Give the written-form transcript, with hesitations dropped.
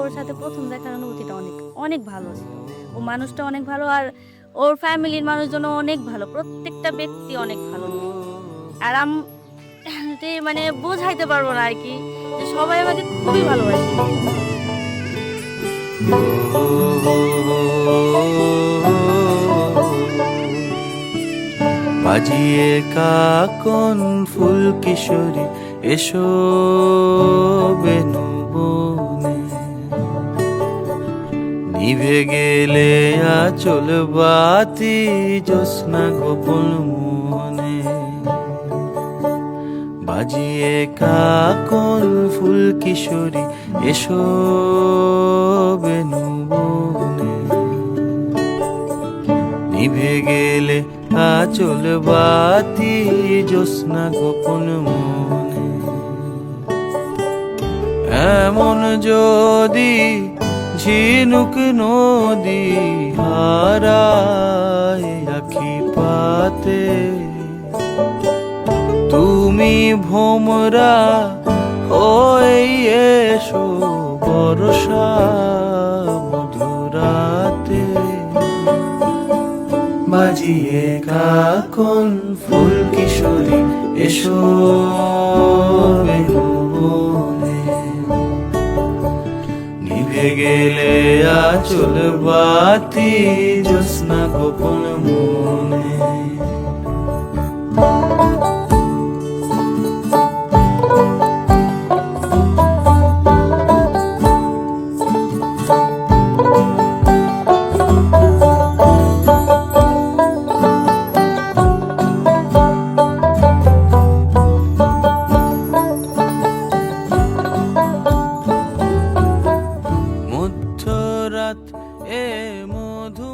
ওর সাথে প্রথম দেখার অনুভূতিটা অনেক অনেক ভালো ছিল। ও মানুষটা অনেক ভালো আর ওর ফ্যামিলির মানুষজনও অনেক ভালো। প্রত্যেকটা ব্যক্তি অনেক ভালো। আর যে মানে বোঝাইতে পারবো না আরকি যে সবাই আমাকে খুবই ভালোবাসে। বাজিয়ে কাকন ফুল কিশোরী এসো বেনু বনে, নিভে গেলে আচল বাতি জ্যোৎস্না গোপন মনে। বাজিয়ে কাকন ফুল কিশোরী এসো বেনু বনে, নিভে গেলে আচল বাতি জ্যোৎস্না গোপন মনে। এমন যদি ঝিনুক নদী হারায় আখি পাতে, তুমি ভোমরা হয়ে এসো বর্ষা মধুরাতে। বাজিয়ে কাকন ফুল কিশোরী এসো বেনু বনে, নিভে গেলে আচল বাতি জ্যোৎস্না গোপন মনে। মধ্যরাত এ মধু